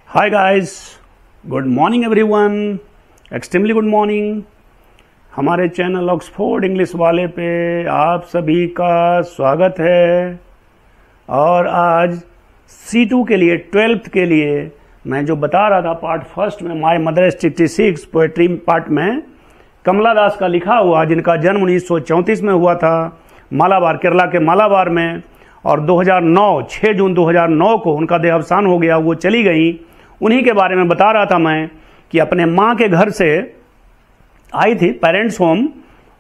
Hi guys, good morning everyone, extremely good morning. हमारे channel Oxford English वाले पे आप सभी का स्वागत है। और आज C2 के लिए 12th के लिए मैं जो बता रहा था पार्ट फर्स्ट में माय मदर 66 पोएट्री पार्ट में कमला दास का लिखा हुआ, जिनका जन्म 1934 में हुआ था मालाबार, केरला के मालाबार में, और 2009 6 जून 2009 को उनका देहावसान हो गया, वो चली गई। उन्हीं के बारे में बता रहा था मैं कि अपने माँ के घर से आई थी पेरेंट्स होम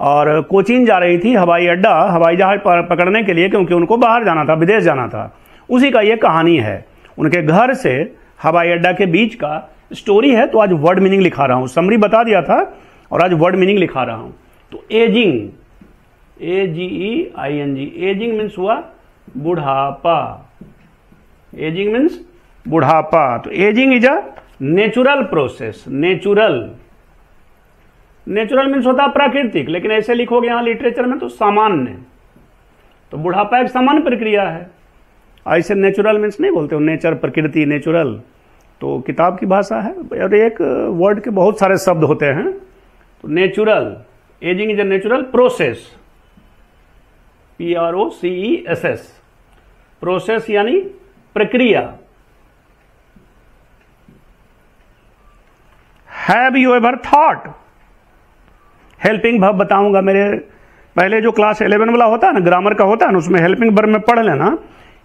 और कोचीन जा रही थी हवाई अड्डा हवाई जहाज पकड़ने के लिए, क्योंकि उनको बाहर जाना था, विदेश जाना था। उसी का ये कहानी है, उनके घर से हवाई अड्डा के बीच का स्टोरी है। तो आज वर्ड मीनिंग लिखा रहा हूं, समरी बता दिया था और आज वर्ड मीनिंग लिखा रहा हूं। तो एजिंग, AGEING, एजिंग मीन्स हुआ बुढ़ापा। एजिंग मीन्स बुढ़ापा। तो ageing is a natural process. Natural means होता है प्राकृतिक, लेकिन ऐसे लिखोगे यहां लिटरेचर में तो सामान्य। तो बुढ़ापा एक सामान्य प्रक्रिया है, ऐसे नेचुरल मीन्स नहीं बोलते हो, नेचर प्रकृति, नेचुरल तो किताब की भाषा है और एक वर्ड के बहुत सारे शब्द होते हैं। तो natural, ageing is a natural process, PROCESS, process यानी प्रक्रिया। Have you ever thought, helping verb बताऊंगा। मेरे पहले जो क्लास 11 वाला होता है ना, ग्रामर का होता है ना, उसमें हेल्पिंग वर्ब में पढ़ लेना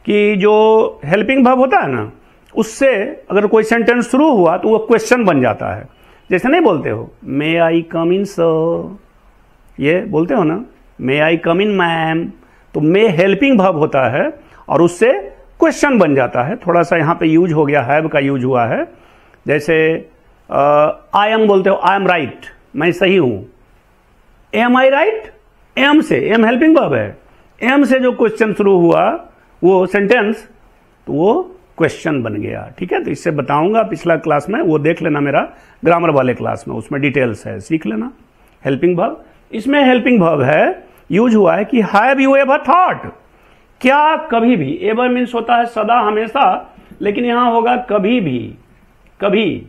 कि जो हेल्पिंग वर्ब होता है ना, उससे अगर कोई सेंटेंस शुरू हुआ तो वो क्वेश्चन बन जाता है। जैसे नहीं बोलते हो मे आई कम इन सर, ये बोलते हो ना मे आई कम इन मैम, तो मे हेल्पिंग वर्ब होता है और उससे क्वेश्चन बन जाता है। थोड़ा सा यहां पे यूज हो गया, हैव का यूज हुआ है। जैसे आई एम बोलते हो, आई एम राइट, मैं सही हूं। एम आई राइट, एम से, एम हेल्पिंग वर्ब है, एम से जो क्वेश्चन शुरू हुआ वो सेंटेंस, तो वो क्वेश्चन बन गया। ठीक है, तो इससे बताऊंगा पिछला क्लास में, वो देख लेना मेरा ग्रामर वाले क्लास में, उसमें डिटेल्स है, सीख लेना। हेल्पिंग वर्ब, इसमें हेल्पिंग वर्ब है, यूज हुआ है कि हैव यू एवर थॉट, क्या कभी भी। एवर मीन्स होता है सदा, हमेशा, लेकिन यहां होगा कभी भी। कभी,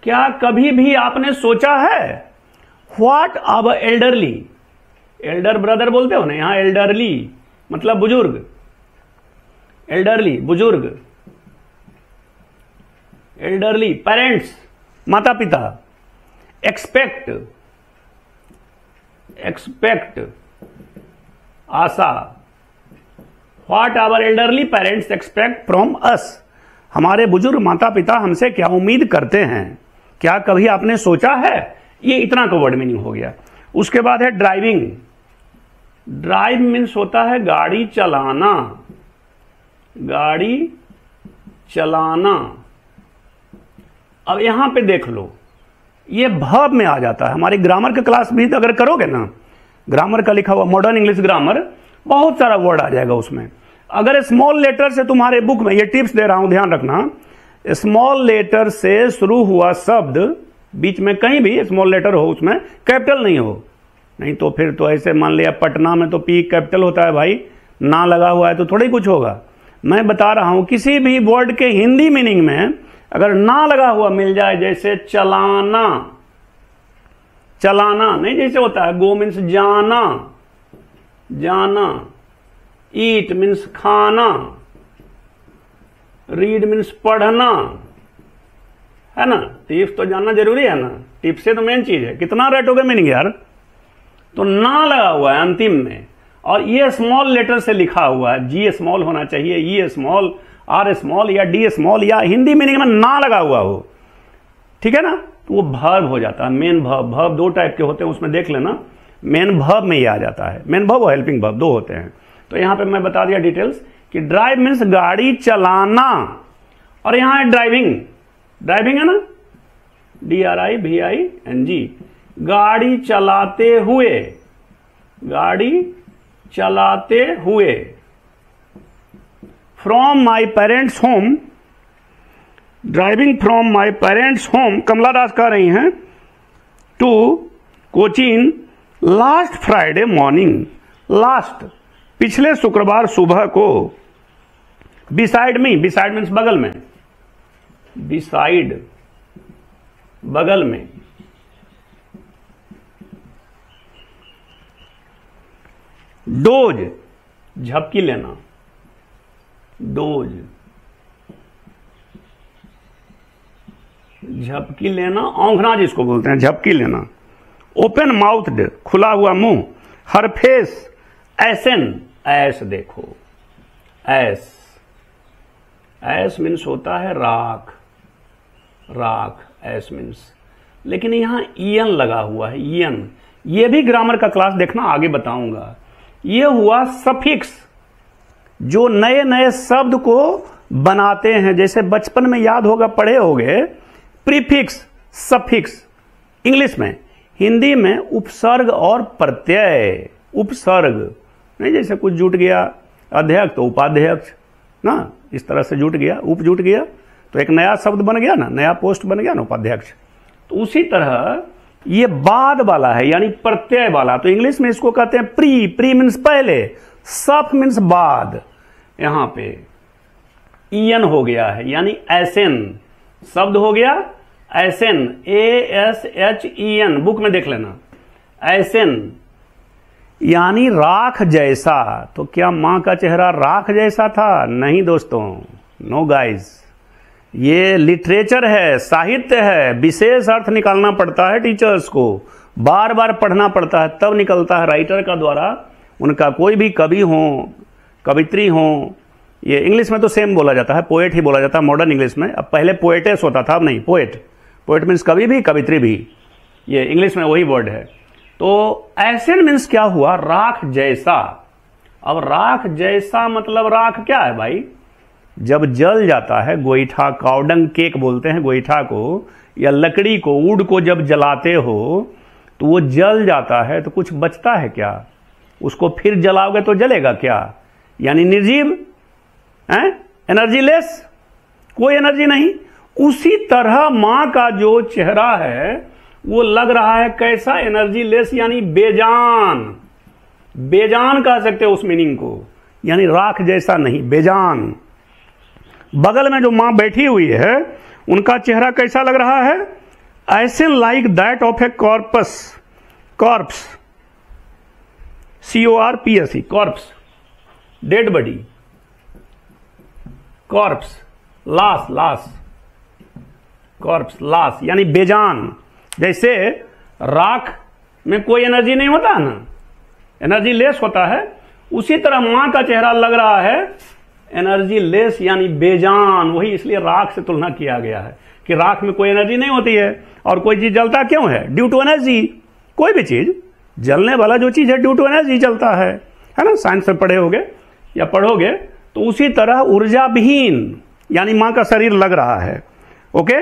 क्या कभी भी आपने सोचा है। What our elderly, elder brother बोलते हो ना, यहां एल्डरली मतलब बुजुर्ग, एल्डरली बुजुर्ग, एल्डरली पेरेंट्स माता पिता। एक्सपेक्ट, एक्सपेक्ट आशा। What our elderly parents expect from us, हमारे बुजुर्ग माता पिता हमसे क्या उम्मीद करते हैं। क्या कभी आपने सोचा है, ये इतना का वर्ड मीनिंग हो गया। उसके बाद है ड्राइविंग। ड्राइव मीन्स होता है गाड़ी चलाना, गाड़ी चलाना। अब यहां पे देख लो, ये वर्ब में आ जाता है। हमारी ग्रामर का क्लास भी अगर करोगे ना, ग्रामर का लिखा हुआ मॉडर्न इंग्लिश ग्रामर, बहुत सारा वर्ड आ जाएगा उसमें। अगर स्मॉल लेटर से तुम्हारे बुक में, ये टिप्स दे रहा हूं ध्यान रखना, स्मॉल लेटर से शुरू हुआ शब्द, बीच में कहीं भी स्मॉल लेटर हो, उसमें कैपिटल नहीं हो, नहीं तो फिर तो ऐसे मान लिया पटना में तो पी कैपिटल होता है भाई, ना लगा हुआ है तो थोड़ा ही कुछ होगा। मैं बता रहा हूं किसी भी वर्ड के हिंदी मीनिंग में अगर ना लगा हुआ मिल जाए, जैसे चलाना, चलाना नहीं जैसे होता है, गो मीन्स जाना, जाना। ईट मीन्स खाना, रीड मीन्स पढ़ना, है ना। टिप्स तो जानना जरूरी है ना, टिप्स से तो मेन चीज है। कितना रटोगे मीनिंग यार। तो ना लगा हुआ है अंतिम में, और ये स्मॉल लेटर से लिखा हुआ है, जी स्मॉल होना चाहिए, ई स्मॉल, आर स्मॉल या डी स्मॉल, या हिंदी मीनिंग में ना लगा हुआ हो, ठीक है ना, तो वो वर्ब हो जाता है। मेन वर्ब, वर्ब दो टाइप के होते हैं, उसमें देख लेना, मेन वर्ब में ये आ जाता है। मेन वर्ब और हेल्पिंग वर्ब दो होते हैं। तो यहां पे मैं बता दिया डिटेल्स कि ड्राइव मीन्स गाड़ी चलाना, और यहां है ड्राइविंग, ड्राइविंग है ना, DRIVING, गाड़ी चलाते हुए, गाड़ी चलाते हुए। From my parents home, driving from my parents home, Kamala Das कह रही हैं, to Cochin last Friday morning, last पिछले शुक्रवार सुबह को, बिसाइड मी, बिसाइड मीन्स बगल में, बिसाइड, बगल में। डोज, झपकी लेना, डोज, झपकी लेना, औंघना जिसको बोलते हैं, झपकी लेना। ओपन माउथड, खुला हुआ मुंह। हर फेस, एसन, ऐस देखो, ऐस, ऐस मीन्स होता है राख, राख, ऐस मीन्स, लेकिन यहां ईएन लगा हुआ है, ईएन। ये भी ग्रामर का क्लास देखना, आगे बताऊंगा। ये हुआ सफिक्स, जो नए नए शब्द को बनाते हैं, जैसे बचपन में याद होगा, पढ़े होगे, प्रीफिक्स, सफिक्स इंग्लिश में। हिंदी में उपसर्ग और प्रत्यय, उपसर्ग नहीं, जैसे कुछ जुट गया अध्यक्ष तो उपाध्यक्ष ना, इस तरह से जुट गया, उप जुट गया तो एक नया शब्द बन गया ना, नया पोस्ट बन गया ना, उपाध्यक्ष। तो उसी तरह ये बाद वाला है, यानी प्रत्यय वाला। तो इंग्लिश में इसको कहते हैं प्री, प्री मीन्स पहले, सफ मीन्स बाद। यहां पे ईएन हो गया है, यानी एसन शब्द हो गया, एसन, ASHEN, बुक में देख लेना, एसन यानी राख जैसा। तो क्या मां का चेहरा राख जैसा था? नहीं दोस्तों, नो गाइस, ये लिटरेचर है, साहित्य है, विशेष अर्थ निकालना पड़ता है टीचर्स को, बार बार पढ़ना पड़ता है, तब निकलता है राइटर का द्वारा। उनका कोई भी कवि हो, कवित्री हो, ये इंग्लिश में तो सेम बोला जाता है, पोएट ही बोला जाता है मॉडर्न इंग्लिश में। अब पहले पोएटेस होता था, अब नहीं, पोएट। पोएट मीन्स कवि भी, कवित्री भी, ये इंग्लिश में वही वर्ड है। तो एसन मीन्स क्या हुआ? राख जैसा। अब राख जैसा मतलब राख क्या है भाई? जब जल जाता है, गोईठा, काउडंग केक बोलते हैं गोईठा को, या लकड़ी को, वुड को जब जलाते हो तो वो जल जाता है, तो कुछ बचता है क्या? उसको फिर जलाओगे तो जलेगा क्या? यानी निर्जीव, एनर्जीलेस, कोई एनर्जी नहीं। उसी तरह मां का जो चेहरा है वो लग रहा है कैसा? एनर्जी लेस, यानी बेजान। बेजान कह सकते हो उस मीनिंग को, यानी राख जैसा नहीं, बेजान। बगल में जो मां बैठी हुई है उनका चेहरा कैसा लग रहा है? ऐसे like that of A corpus, corps, CORPS, corps, dead body, corps, लाश, लाश, कॉर्प्स, लाश यानी बेजान। जैसे राख में कोई एनर्जी नहीं होता ना, एनर्जी लेस होता है, उसी तरह मां का चेहरा लग रहा है एनर्जी लेस, यानी बेजान। वही इसलिए राख से तुलना किया गया है कि राख में कोई एनर्जी नहीं होती है। और कोई चीज जलता क्यों है? Due to energy. कोई भी चीज, जलने वाला जो चीज है, ड्यू टू एनर्जी जलता है ना। साइंस में पढ़े होगे या पढ़ोगे। तो उसी तरह ऊर्जा विहीन, यानी मां का शरीर लग रहा है। ओके,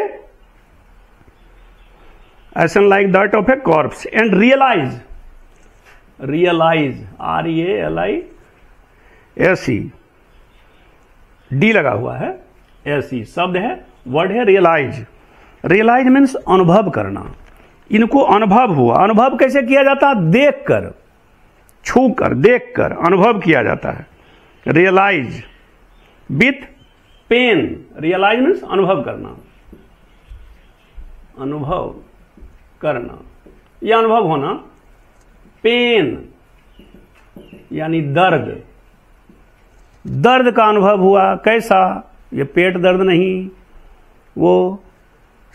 ऐसा like that of a corpse. And realize, realize, RELISE, D लगा हुआ है, SE शब्द है, वर्ड है रियलाइज। रियलाइज मीन्स अनुभव करना। इनको अनुभव हुआ। अनुभव कैसे किया जाता है? देख कर, छू कर, देख कर अनुभव किया जाता है। Realize with pain. Realize means अनुभव करना, अनुभव करना, यह अनुभव होना। पेन यानी दर्द, दर्द का अनुभव हुआ। कैसा? ये पेट दर्द नहीं, वो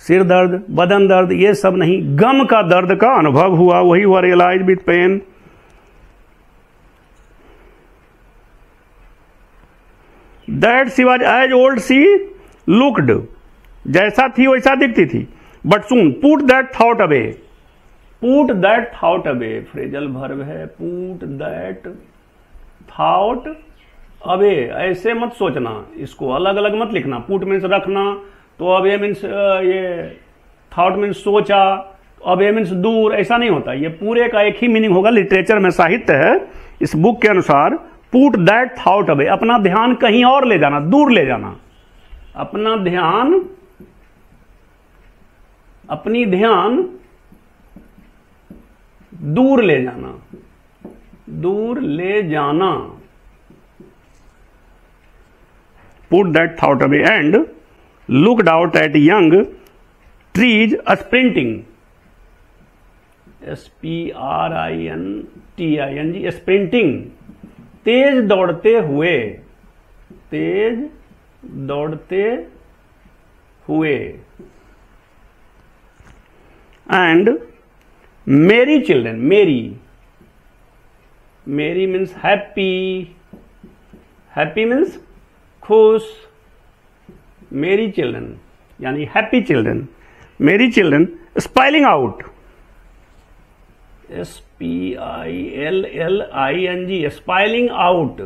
सिर दर्द, बदन दर्द, ये सब नहीं, गम का दर्द का अनुभव हुआ, वही हुआ realize with pain. That she was as old she looked, जैसा थी वैसा दिखती थी। But soon put that thought away, put that thought away phrasal verb है। पुट दैट थॉट अवे, ऐसे मत सोचना, इसको अलग अलग मत लिखना। पुट मीन्स रखना, तो अवे मीन्स ये, थॉट मीन्स सोचा, अवे मीन्स दूर, ऐसा नहीं होता। ये पूरे का एक ही मीनिंग होगा। लिटरेचर में, साहित्य है, इस बुक के अनुसार पुट दैट थॉट अवे, अपना ध्यान कहीं और ले जाना, दूर ले जाना, अपना ध्यान, अपनी ध्यान दूर ले जाना, दूर ले जाना। Put that thought away and looked out at young trees sprinting, SPRINTING, sprinting, तेज दौड़ते हुए, तेज दौड़ते हुए। एंड मेरी चिल्ड्रन, मेरी, मेरी मीन्स हैप्पी, हैप्पी मीन्स खुश, मेरी चिल्ड्रन यानी हैप्पी चिल्ड्रन, मेरी children spoiling out, SPILLING, spoiling out,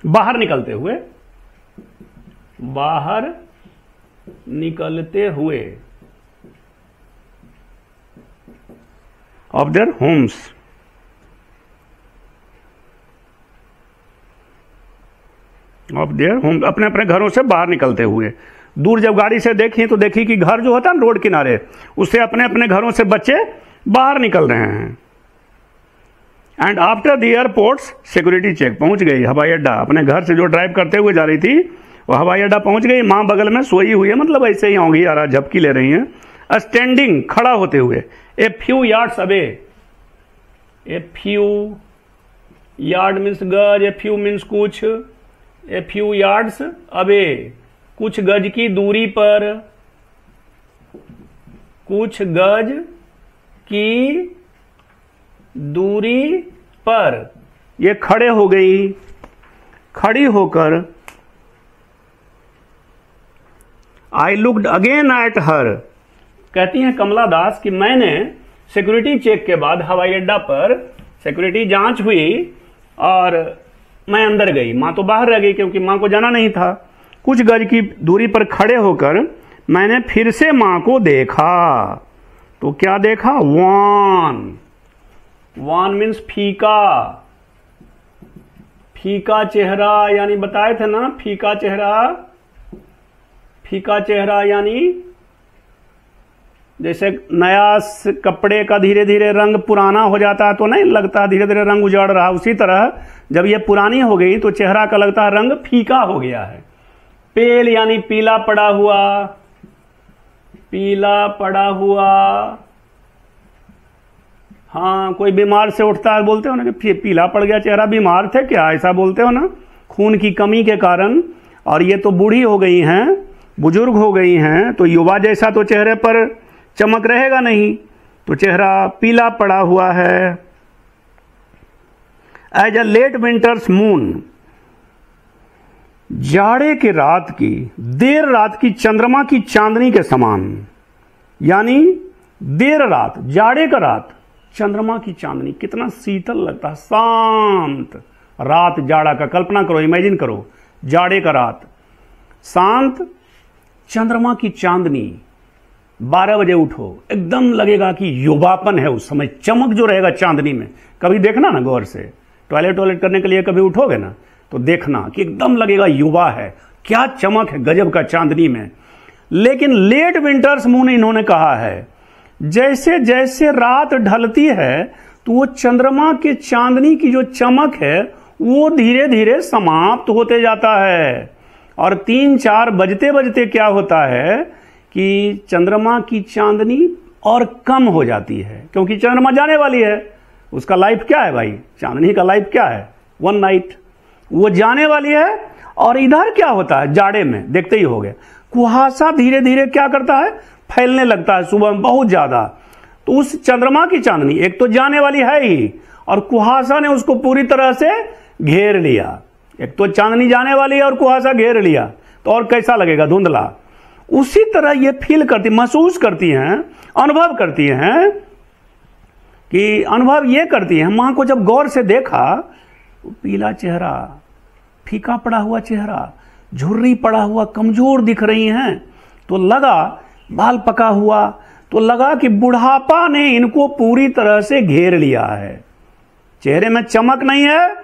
बाहर निकलते हुए, बाहर निकलते हुए of their homes, of their home, अपने अपने घरों से बाहर निकलते हुए। दूर जब गाड़ी से देखी तो देखी कि घर जो होता है रोड किनारे, उससे अपने अपने घरों से बच्चे बाहर निकल रहे हैं। And after the airport security check, पहुंच गई हवाई अड्डा, अपने घर से जो ड्राइव करते हुए जा रही थी वो हवाई अड्डा पहुंच गई। मां बगल में सोई हुई है, मतलब ऐसे ही होंगी यार, झपकी ले रही हैं। स्टैंडिंग, खड़ा होते हुए। A few yards away, a few yard means गज, ए फ्यू मीन्स कुछ, ए फ्यू यार्ड्स अवे, कुछ गज की दूरी पर, कुछ गज की दूरी पर। ये खड़े हो गई, खड़ी होकर। I looked again at her, कहती हैं कमला दास कि मैंने सिक्योरिटी चेक के बाद हवाई अड्डा पर सिक्योरिटी जांच हुई और मैं अंदर गई, मां तो बाहर रह गई क्योंकि मां को जाना नहीं था। कुछ गज की दूरी पर खड़े होकर मैंने फिर से मां को देखा। तो क्या देखा? वान, वान मीन्स फीका, फीका चेहरा, यानी बताए थे ना फीका चेहरा, फीका चेहरा यानी जैसे नया कपड़े का धीरे धीरे रंग पुराना हो जाता है तो नहीं लगता धीरे धीरे रंग उजाड़ रहा, उसी तरह जब ये पुरानी हो गई तो चेहरा का लगता है रंग फीका हो गया है। पेल यानी पीला पड़ा हुआ, पीला पड़ा हुआ। हाँ, कोई बीमार से उठता है बोलते हो ना कि पीला पड़ गया चेहरा, बीमार थे क्या, ऐसा बोलते हो ना, खून की कमी के कारण। और ये तो बूढ़ी हो गई हैं, बुजुर्ग हो गई हैं, तो युवा जैसा तो चेहरे पर चमक रहेगा नहीं, तो चेहरा पीला पड़ा हुआ है। As a late winter's moon, जाड़े के रात की, देर रात की चंद्रमा की चांदनी के समान, यानी देर रात, जाड़े का रात, चंद्रमा की चांदनी, कितना शीतल लगता है, शांत रात जाड़ा का, कल्पना करो, इमेजिन करो, जाड़े का रात, शांत, चंद्रमा की चांदनी। 12 बजे उठो, एकदम लगेगा कि युवापन है उस समय, चमक जो रहेगा चांदनी में। कभी देखना ना गौर से, टॉयलेट करने के लिए कभी उठोगे ना तो देखना कि एकदम लगेगा युवा है, क्या चमक है गजब का चांदनी में। लेकिन लेट विंटर्स मून इन्होंने कहा है, जैसे जैसे रात ढलती है तो वो चंद्रमा के चांदनी की जो चमक है वो धीरे धीरे समाप्त होते जाता है। और 3-4 बजते बजते क्या होता है कि चंद्रमा की चांदनी और कम हो जाती है, क्योंकि चंद्रमा जाने वाली है। उसका लाइफ क्या है भाई, चांदनी का लाइफ क्या है, 1 नाइट, वो जाने वाली है। और इधर क्या होता है, जाड़े में देखते ही हो गए, कुहासा धीरे धीरे क्या करता है, फैलने लगता है सुबह में बहुत ज्यादा। तो उस चंद्रमा की चांदनी एक तो जाने वाली है ही, और कुहासा ने उसको पूरी तरह से घेर लिया। एक तो चांदनी जाने वाली है और कुहासा घेर लिया, तो और कैसा लगेगा, धुंधला। उसी तरह ये फील करती, महसूस करती हैं, अनुभव करती हैं, कि अनुभव ये करती हैं, मां को जब गौर से देखा, पीला चेहरा, फीका पड़ा हुआ चेहरा, झुर्री पड़ा हुआ, कमजोर दिख रही हैं, तो लगा, बाल पका हुआ, तो लगा कि बुढ़ापा ने इनको पूरी तरह से घेर लिया है। चेहरे में चमक नहीं है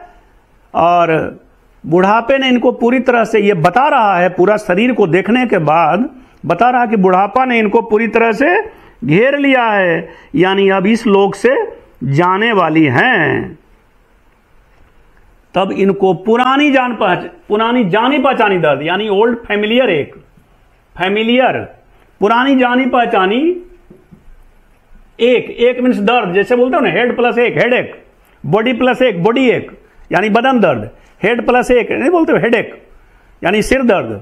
और बुढ़ापे ने इनको पूरी तरह से, ये बता रहा है, पूरा शरीर को देखने के बाद बता रहा कि बुढ़ापा ने इनको पूरी तरह से घेर लिया है, यानी अब इस लोक से जाने वाली हैं। तब इनको पुरानी जानी पहचानी दर्द, यानी ओल्ड फैमिलियर एक, फैमिलियर पुरानी जानी पहचानी एक मीन्स दर्द, जैसे बोलते हो ना हेड प्लस एक हेड एक, बॉडी प्लस एक बॉडी एक, यानी बदन दर्द, हेड प्लस एक नहीं बोलते हो हेड एक यानी सिर दर्द।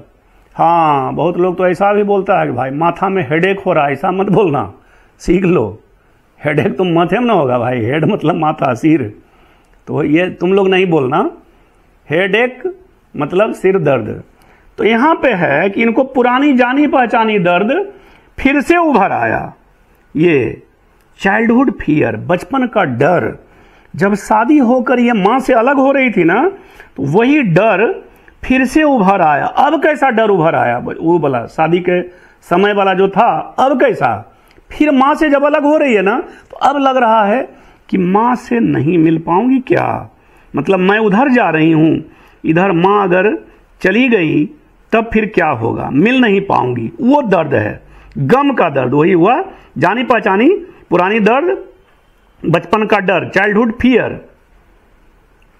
हाँ, बहुत लोग तो ऐसा भी बोलता है कि भाई माथा में हेडेक हो रहा है, ऐसा मत बोलना, सीख लो। हेडेक तो माथे में ना होगा भाई, हेड मतलब माथा सिर, तो ये तुम लोग नहीं बोलना, हेडेक मतलब सिर दर्द। तो यहां पे है कि इनको पुरानी जानी पहचानी दर्द फिर से उभर आया। ये चाइल्डहुड फियर, बचपन का डर, जब शादी होकर ये मां से अलग हो रही थी ना, तो वही डर फिर से उभर आया। अब कैसा डर उभर आया, वो वाला शादी के समय वाला जो था, अब कैसा, फिर मां से जब अलग हो रही है ना, तो अब लग रहा है कि मां से नहीं मिल पाऊंगी क्या, मतलब मैं उधर जा रही हूं, इधर मां अगर चली गई तब फिर क्या होगा, मिल नहीं पाऊंगी, वो दर्द है, गम का दर्द, वही हुआ जानी पहचानी पुरानी दर्द, बचपन का डर, childhood fear.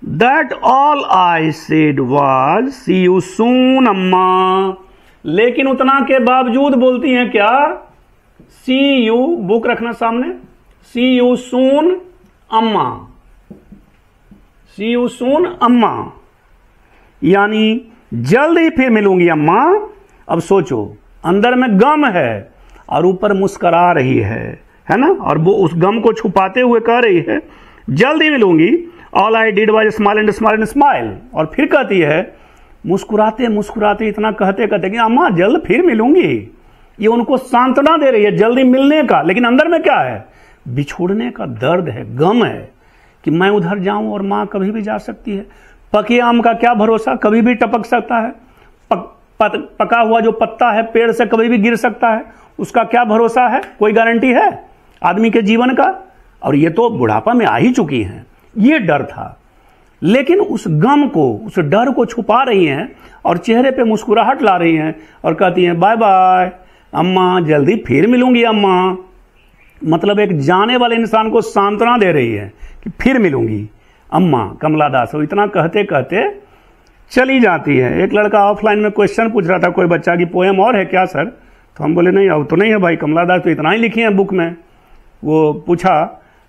That all I said was see you soon अम्मा, लेकिन उतना के बावजूद बोलती हैं क्या, सी यू, बुक रखना सामने, सी यू सून अम्मा, सी यू सून अम्मा, यानी जल्द ही फिर मिलूंगी अम्मा। अब सोचो, अंदर में गम है और ऊपर मुस्करा रही है ना, और वो उस गम को छुपाते हुए कह रही है जल्द ही मिलूंगी। All I did was smile and smile and smile, और फिर कहती है मुस्कुराते मुस्कुराते, इतना कहते कहते कि अम्मा जल्द फिर मिलूंगी। ये उनको सांत्वना दे रही है जल्दी मिलने का, लेकिन अंदर में क्या है, बिछोड़ने का दर्द है, गम है कि मैं उधर जाऊं और मां कभी भी जा सकती है। पके आम का क्या भरोसा, कभी भी टपक सकता है, पका हुआ जो पत्ता है पेड़ से कभी भी गिर सकता है, उसका क्या भरोसा है, कोई गारंटी है आदमी के जीवन का। और ये तो बुढ़ापा में आ ही चुकी हैं, ये डर था, लेकिन उस गम को, उस डर को छुपा रही हैं और चेहरे पे मुस्कुराहट ला रही हैं और कहती हैं बाय बाय अम्मा, जल्दी फिर मिलूंगी अम्मा। मतलब एक जाने वाले इंसान को सांत्वना दे रही है कि फिर मिलूंगी अम्मा। कमला दास इतना कहते कहते चली जाती है। एक लड़का ऑफलाइन में क्वेश्चन पूछ रहा था कोई बच्चा की पोएम और है क्या सर, तो हम बोले नहीं अब तो नहीं है भाई, कमला दास तो इतना ही लिखी है बुक में। वो पूछा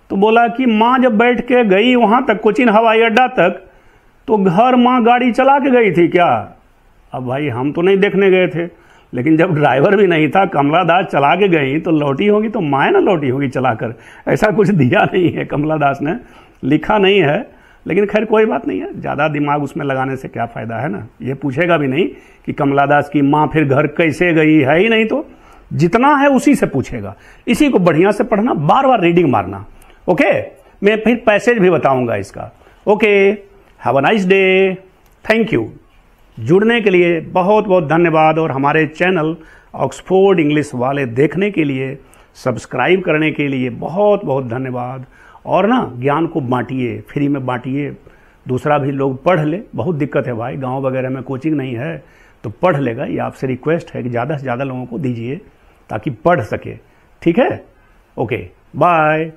तो बोला कि माँ जब बैठ के गई वहां तक, कोचिन हवाई अड्डा तक, तो घर माँ गाड़ी चला के गई थी क्या। अब भाई हम तो नहीं देखने गए थे, लेकिन जब ड्राइवर भी नहीं था, कमला दास चला के गई तो लौटी होगी तो माँ ना लौटी होगी चलाकर, ऐसा कुछ दिया नहीं है कमला दास ने, लिखा नहीं है। लेकिन खैर कोई बात नहीं है, ज़्यादा दिमाग उसमें लगाने से क्या फ़ायदा है ना। ये पूछेगा भी नहीं कि कमला दास की माँ फिर घर कैसे गई, है ही नहीं, तो जितना है उसी से पूछेगा। इसी को बढ़िया से पढ़ना, बार बार रीडिंग मारना। ओके, मैं फिर पैसेज भी बताऊंगा इसका। Okay, have a nice day, thank you. जुड़ने के लिए बहुत बहुत धन्यवाद, और हमारे चैनल ऑक्सफोर्ड इंग्लिश वाले देखने के लिए, सब्सक्राइब करने के लिए बहुत बहुत धन्यवाद। और ना ज्ञान को बांटिए, फ्री में बांटिए, दूसरा भी लोग पढ़ ले। बहुत दिक्कत है भाई, गांव वगैरह में कोचिंग नहीं है तो पढ़ लेगा। ये आपसे रिक्वेस्ट है कि ज़्यादा से ज़्यादा लोगों को दीजिए ताकि पढ़ सके। ठीक है, ओके, बाय।